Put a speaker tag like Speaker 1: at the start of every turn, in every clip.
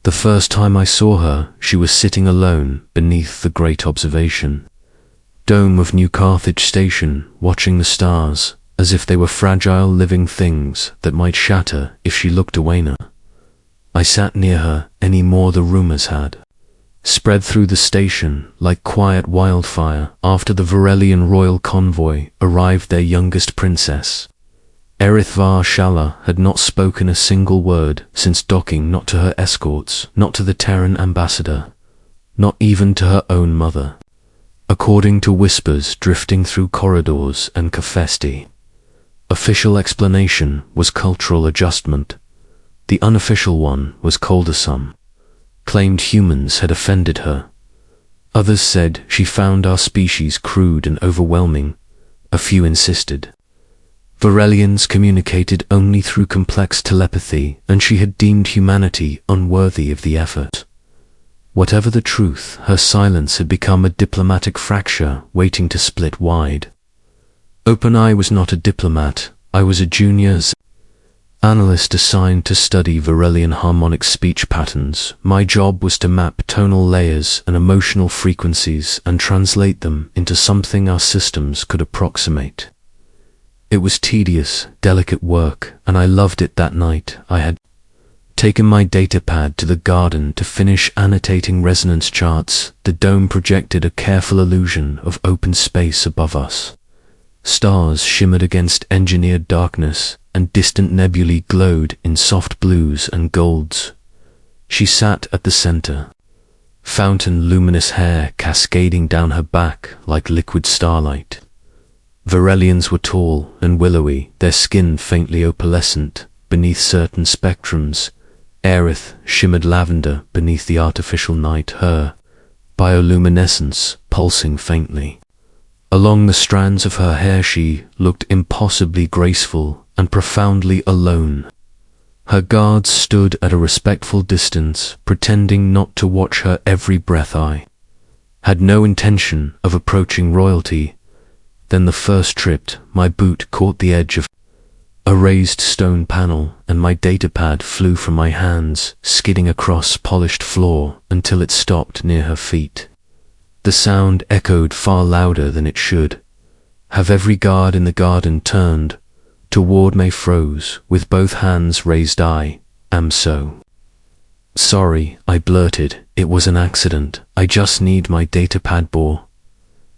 Speaker 1: The first time I saw her, she was sitting alone beneath the great observation dome of New Carthage Station, watching the stars, as if they were fragile living things that might shatter if she looked away now. I sat near her any more the rumors had spread through the station like quiet wildfire after the Varelian royal convoy arrived their youngest princess. Erithvar Shala had not spoken a single word since docking, not to her escorts, not to the Terran ambassador, not even to her own mother. According to whispers drifting through corridors and Kafesti, official explanation was cultural adjustment. The unofficial one was Coldasum, claimed humans had offended her. Others said she found our species crude and overwhelming. A few insisted Varelians communicated only through complex telepathy, and she had deemed humanity unworthy of the effort. Whatever the truth, her silence had become a diplomatic fracture waiting to split wide. OpenEye was not a diplomat. I was a junior analyst assigned to study Varelian harmonic speech patterns. My job was to map tonal layers and emotional frequencies and translate them into something our systems could approximate. It was tedious, delicate work, and I loved it. That night I had taken my datapad to the garden to finish annotating resonance charts. The dome projected a careful illusion of open space above us. Stars shimmered against engineered darkness, and distant nebulae glowed in soft blues and golds. She sat at the center, fountain luminous hair cascading down her back like liquid starlight. Varelians were tall and willowy, their skin faintly opalescent beneath certain spectrums. Aerith shimmered lavender beneath the artificial night, her bioluminescence pulsing faintly. Along the strands of her hair she looked impossibly graceful and profoundly alone. Her guards stood at a respectful distance, pretending not to watch her every breath. I had no intention of approaching royalty. Then the first tripped, my boot caught the edge of a raised stone panel, and my datapad flew from my hands, skidding across polished floor until it stopped near her feet. The sound echoed far louder than it should have. Every guard in the garden turned toward me, froze, with both hands raised. I am so sorry, I blurted. It was an accident. I just need my datapad. Bore.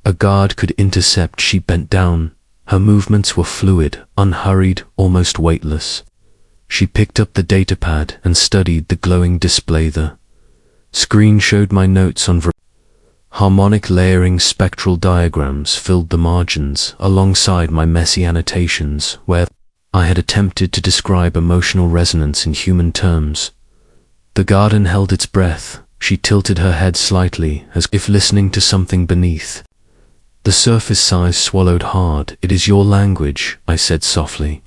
Speaker 1: A guard could intercept. She bent down. Her movements were fluid, unhurried, almost weightless. She picked up the datapad and studied the glowing display. The screen showed my notes on harmonic layering. Spectral diagrams filled the margins alongside my messy annotations where I had attempted to describe emotional resonance in human terms. The garden held its breath. She tilted her head slightly as if listening to something beneath. The surface size swallowed hard. It is your language, I said softly.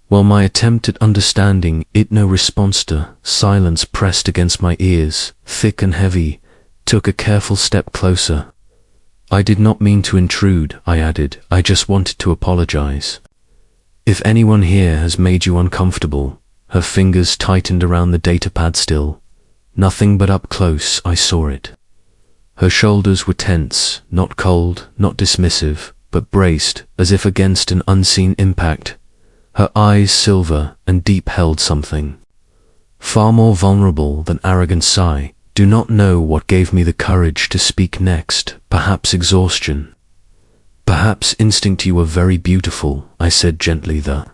Speaker 1: While my attempt at understanding it no response to silence pressed against my ears, thick and heavy, took a careful step closer. I did not mean to intrude, I added. I just wanted to apologize. If anyone here has made you uncomfortable. Her fingers tightened around the datapad. Still nothing, but up close I saw it. Her shoulders were tense, not cold, not dismissive, but braced, as if against an unseen impact. Her eyes silver and deep held something far more vulnerable than arrogant sigh. Do not know what gave me the courage to speak next. Perhaps exhaustion. Perhaps instinct. You were very beautiful, I said gently. The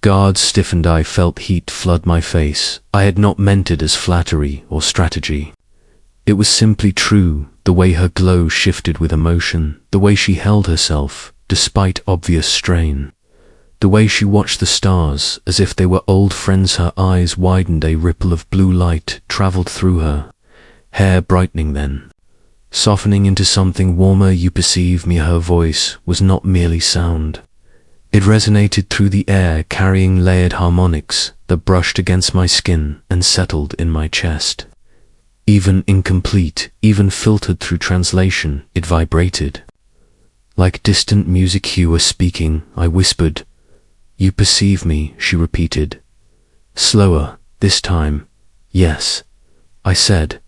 Speaker 1: guards stiffened. I felt heat flood my face. I had not meant it as flattery or strategy. It was simply true, the way her glow shifted with emotion, the way she held herself, despite obvious strain, the way she watched the stars as if they were old friends. Her eyes widened, a ripple of blue light traveled through her, hair brightening then softening into something warmer. You perceive me. Her voice was not merely sound. It resonated through the air, carrying layered harmonics that brushed against my skin and settled in my chest. Even incomplete, even filtered through translation, it vibrated. Like distant music. You were speaking, I whispered. You perceive me, she repeated. Slower, this time. Yes. I said.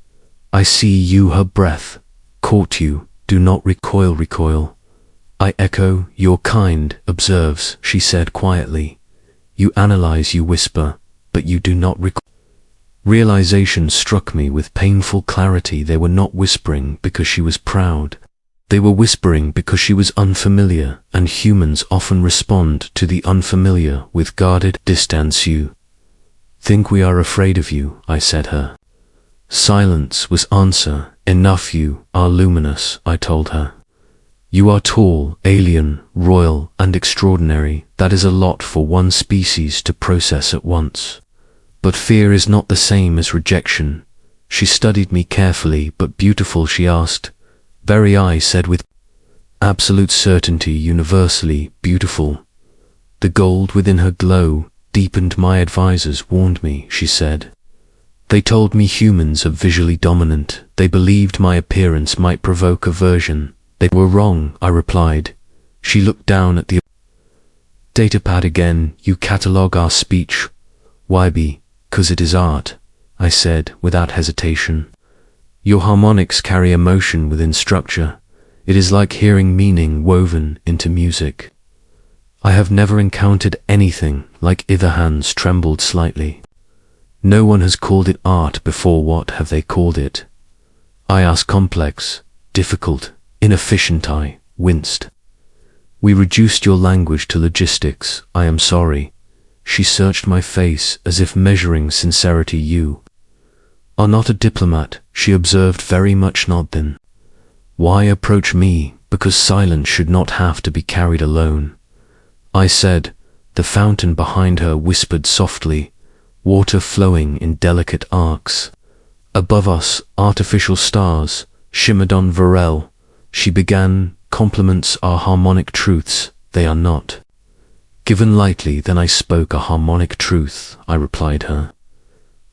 Speaker 1: I see you, her breath caught you. Do not recoil, recoil. I echo, your kind observes, she said quietly. You analyze, you whisper, but you do not recoil. Realization struck me with painful clarity. They were not whispering because she was proud. They were whispering because she was unfamiliar, and humans often respond to the unfamiliar with guarded distance. You think we are afraid of you, I said her. Silence was answer. Enough, you are luminous, I told her. You are tall, alien, royal, and extraordinary. That is a lot for one species to process at once. But fear is not the same as rejection. She studied me carefully. But beautiful, she asked. Very, I said with absolute certainty. Universally beautiful. The gold within her glow deepened. My advisors warned me, she said. They told me humans are visually dominant. They believed my appearance might provoke aversion. They were wrong, I replied. She looked down at the datapad again. You catalog our speech. Why? Because it is art, I said without hesitation. Your harmonics carry emotion within structure. It is like hearing meaning woven into music. I have never encountered anything like it. Their hands trembled slightly. No one has called it art before. What have they called it? I asked. Complex, difficult, inefficient. I winced. We reduced your language to logistics. I am sorry. She searched my face as if measuring sincerity. You are not a diplomat, she observed. Very much not. Then why approach me? Because silence should not have to be carried alone, I said. The fountain behind her whispered softly, water flowing in delicate arcs. Above us, artificial stars shimmered on Varel. She began, compliments are harmonic truths. They are not given lightly. Then I spoke a harmonic truth, I replied her.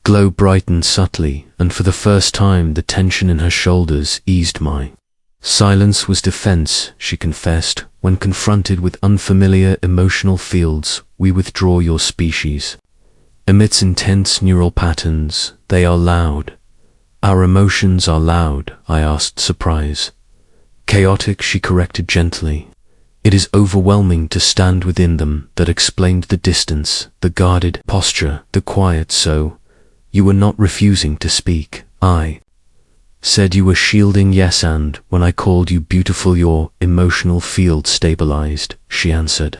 Speaker 1: Glow brightened subtly, and for the first time the tension in her shoulders eased. My silence was defense, she confessed. When confronted with unfamiliar emotional fields, we withdraw. Your species emits intense neural patterns. They are loud. Our emotions are loud, I asked, surprise. Chaotic, she corrected gently. It is overwhelming to stand within them. That explained the distance, the guarded posture, the quiet. So, you were not refusing to speak, I said. You were shielding. Yes, and when I called you beautiful, your emotional field stabilized, she answered.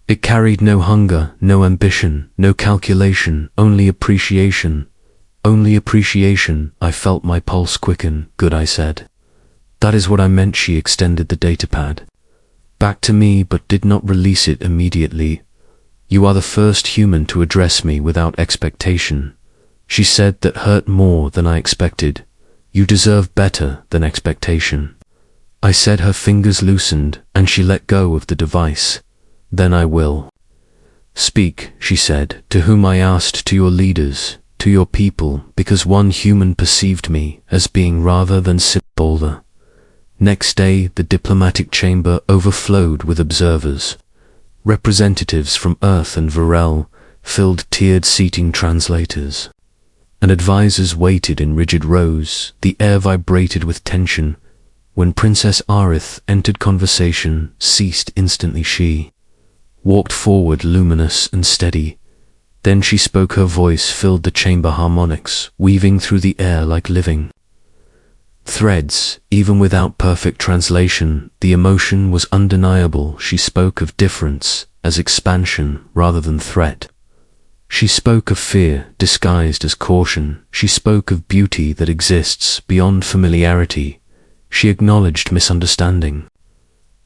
Speaker 1: It carried no hunger, no ambition, no calculation, only appreciation. Only appreciation. I felt my pulse quicken. Good, I said. That is what I meant. She extended the datapad back to me but did not release it immediately. You are the first human to address me without expectation, she said. That hurt more than I expected. You deserve better than expectation, I said. Her fingers loosened and she let go of the device. Then I will speak, she said. To whom? I asked. To your leaders, to your people, because one human perceived me as being rather than simple. Next day, the diplomatic chamber overflowed with observers. Representatives from Earth and Varel filled tiered seating, translators and advisors waited in rigid rows. The air vibrated with tension. When Princess Arith entered, conversation ceased instantly. She walked forward, luminous and steady. Then she spoke. Her voice filled the chamber, harmonics weaving through the air like living threads. Even without perfect translation, the emotion was undeniable. She spoke of difference as expansion rather than threat. She spoke of fear disguised as caution. She spoke of beauty that exists beyond familiarity. She acknowledged misunderstanding.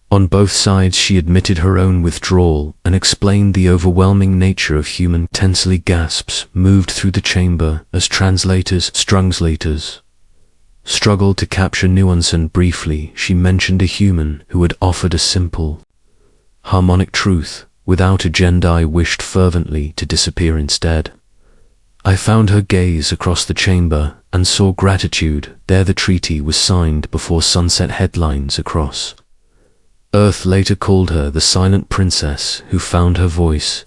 Speaker 1: On both sides, she admitted her own withdrawal and explained the overwhelming nature of human. Tensely, gasps moved through the chamber as translators struggled to capture nuance, and briefly she mentioned a human who had offered a simple, harmonic truth without agenda. I wished fervently to disappear instead. I found her gaze across the chamber and saw gratitude. There the treaty was signed before sunset. Headlines across Earth later called her the silent princess who found her voice.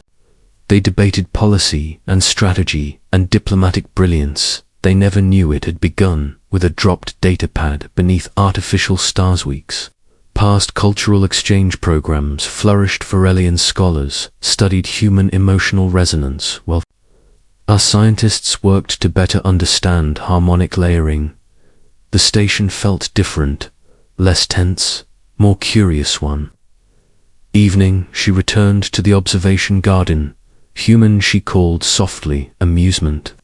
Speaker 1: They debated policy and strategy and diplomatic brilliance. they never knew it had begun with a dropped datapad beneath artificial stars weeks. Past cultural exchange programs flourished. Forellian scholars studied human emotional resonance, while our scientists worked to better understand harmonic layering. The station felt different, less tense, more curious one. Evening, she returned to the observation garden. Human, she called softly, amusement.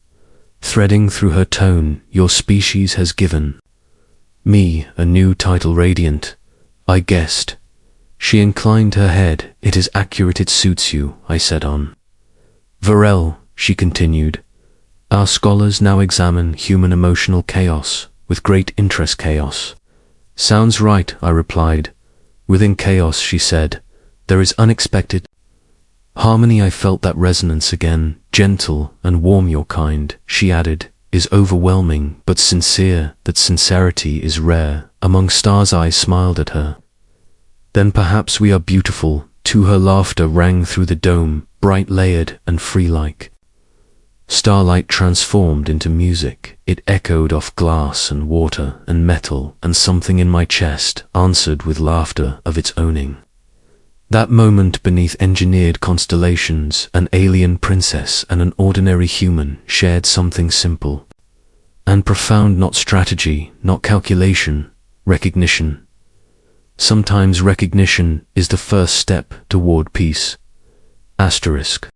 Speaker 1: Threading through her tone, your species has given me a new title. Radiant, I guessed. She inclined her head. It is accurate, it suits you, I said on. Varel, she continued, our scholars now examine human emotional chaos with great interest. Chaos. Sounds right, I replied. Within chaos, she said, there is unexpected harmony. I felt that resonance again, gentle and warm. Your kind, she added, is overwhelming but sincere. That sincerity is rare among stars. I smiled at her. Then perhaps we are beautiful, too. Her laughter rang through the dome, bright, layered, and free like starlight transformed into music. It echoed off glass and water and metal, and something in my chest answered with laughter of its owning. That moment beneath engineered constellations, an alien princess and an ordinary human shared something simple and profound. Not strategy, not calculation, recognition. Sometimes recognition is the first step toward peace. Asterisk.